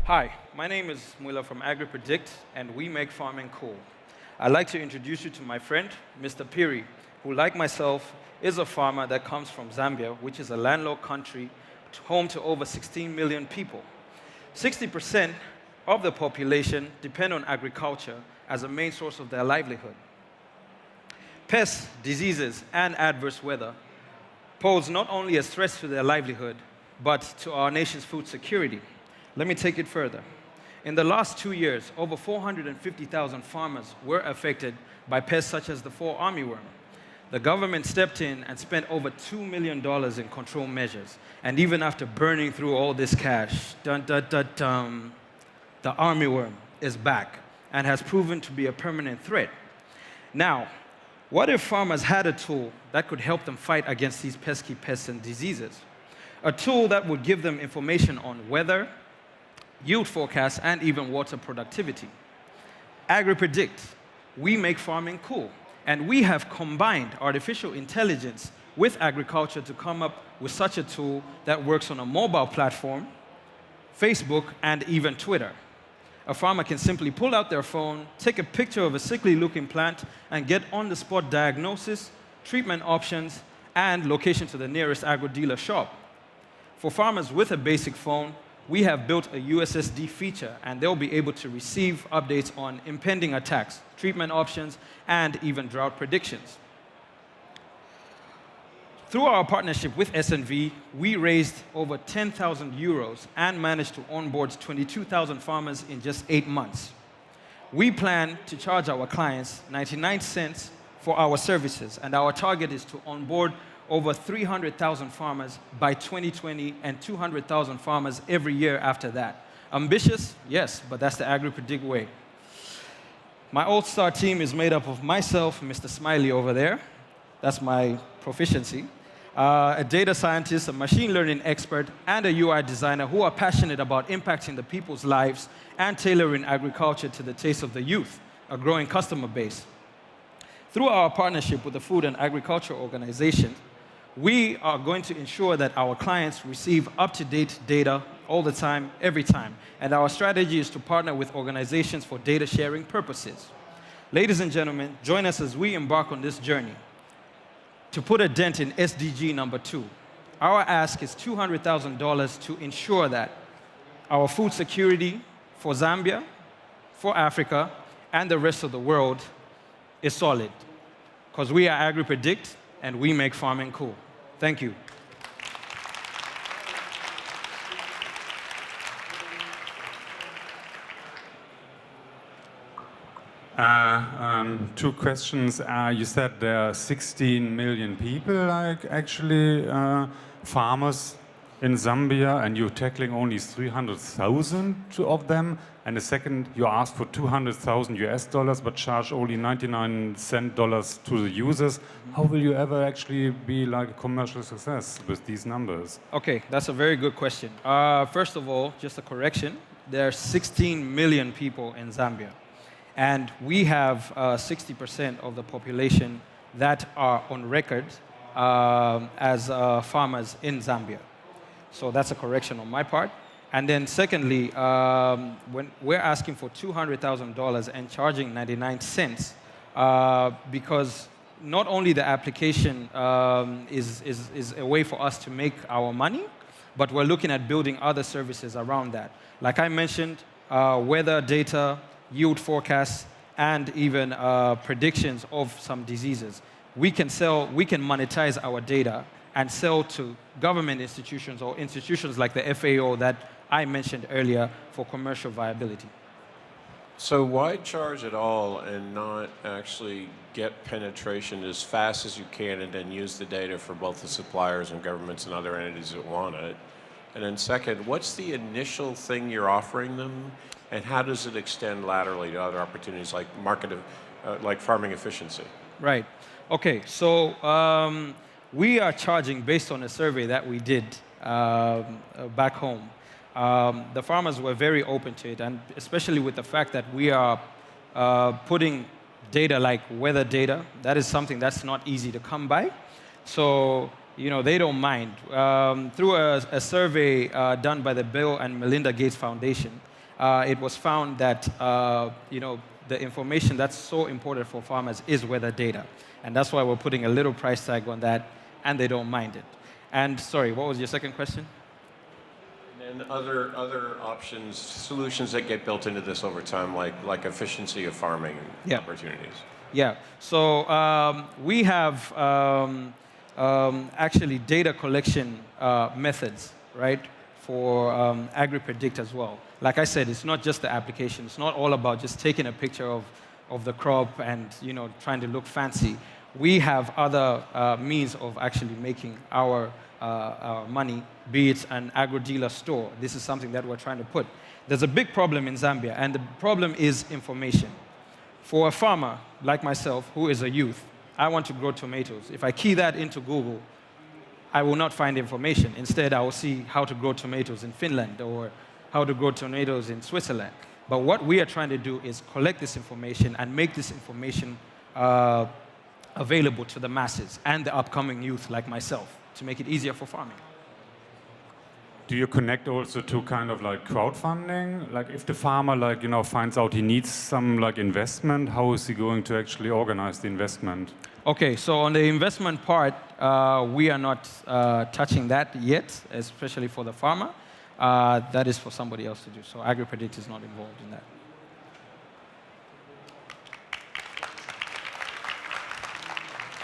Hi, my name is Muila from AgriPredict, and we make farming cool. I'd like to introduce you to my friend, Mr. Piri, who, like myself, is a farmer that comes from Zambia, which is a landlocked country home to over 16 million people. 60% of the population depend on agriculture as a main source of their livelihood. Pests, diseases, and adverse weather pose not only a threat to their livelihood, but to our nation's food security. Let me take it further. In the last 2 years, over 450,000 farmers were affected by pests such as the fall armyworm. The government stepped in and spent over $2 million in control measures. And even after burning through all this cash, the armyworm is back and has proven to be a permanent threat. Now, what if farmers had a tool that could help them fight against these pesky pests and diseases? A tool that would give them information on weather, yield forecasts, and even water productivity. AgriPredict, we make farming cool. And we have combined artificial intelligence with agriculture to come up with such a tool that works on a mobile platform, Facebook, and even Twitter. A farmer can simply pull out their phone, take a picture of a sickly-looking plant, and get on-the-spot diagnosis, treatment options, and location to the nearest agro-dealer shop. For farmers with a basic phone, we have built a USSD feature, and they'll be able to receive updates on impending attacks, treatment options, and even drought predictions. Through our partnership with SNV, we raised over 10,000 euros and managed to onboard 22,000 farmers in just 8 months. We plan to charge our clients 99 cents for our services, and our target is to onboard over 300,000 farmers by 2020 and 200,000 farmers every year after that. Ambitious? Yes, but that's the AgriPredict way. My all-star team is made up of myself, Mr. Smiley over there. That's my proficiency. A data scientist, a machine learning expert, and a UI designer who are passionate about impacting the people's lives and tailoring agriculture to the taste of the youth, a growing customer base. Through our partnership with the Food and Agriculture Organization, we are going to ensure that our clients receive up-to-date data all the time, every time. And our strategy is to partner with organizations for data sharing purposes. Ladies and gentlemen, join us as we embark on this journey to put a dent in SDG number 2. Our ask is $200,000 to ensure that our food security for Zambia, for Africa, and the rest of the world is solid. Because we are AgriPredict, and we make farming cool. Thank you. Two questions. You said there are 16 million people, like actually farmers in Zambia, and you're tackling only 300,000 of them. And the second, you asked for 200,000 US dollars, but charge only 99 cent dollars to the users. How will you ever actually be like a commercial success with these numbers? Okay, that's a very good question. First of all, just a correction. There are 16 million people in Zambia. And we have 60% of the population that are on record as farmers in Zambia. So that's a correction on my part. And then secondly, when we're asking for $200,000 and charging 99 cents, because not only the application is a way for us to make our money, but we're looking at building other services around that. Like I mentioned, weather data, yield forecasts, and even predictions of some diseases. We can monetize our data and sell to government institutions or institutions like the FAO that I mentioned earlier for commercial viability. So why charge at all and not actually get penetration as fast as you can and then use the data for both the suppliers and governments and other entities that want it? And then second, what's the initial thing you're offering them, and how does it extend laterally to other opportunities like like farming efficiency? Right. Okay, so we are charging based on a survey that we did back home. The farmers were very open to it, and especially with the fact that we are putting data like weather data. That is something that's not easy to come by. So, they don't mind. Through a survey done by the Bill and Melinda Gates Foundation, it was found that the information that's so important for farmers is weather data. And that's why we're putting a little price tag on that, and they don't mind it. And sorry, what was your second question? And other options, solutions that get built into this over time, like efficiency of farming opportunities. Yeah. So we have actually data collection methods, right, for AgriPredict as well. Like I said, it's not just the application. It's not all about just taking a picture of the crop and trying to look fancy. We have other means of actually making our money, be it an agro-dealer store. This is something that we're trying to put. There's a big problem in Zambia, and the problem is information. For a farmer like myself, who is a youth, I want to grow tomatoes. If I key that into Google, I will not find information. Instead, I will see how to grow tomatoes in Finland or how to grow tomatoes in Switzerland. But what we are trying to do is collect this information and make this information available to the masses and the upcoming youth like myself to make it easier for farming. Do you connect also to kind of like crowdfunding? Like if the farmer finds out he needs some investment, how is he going to actually organize the investment? Okay, so on the investment part, we are not touching that yet, especially for the farmer. That is for somebody else to do. So AgriPredict is not involved in that.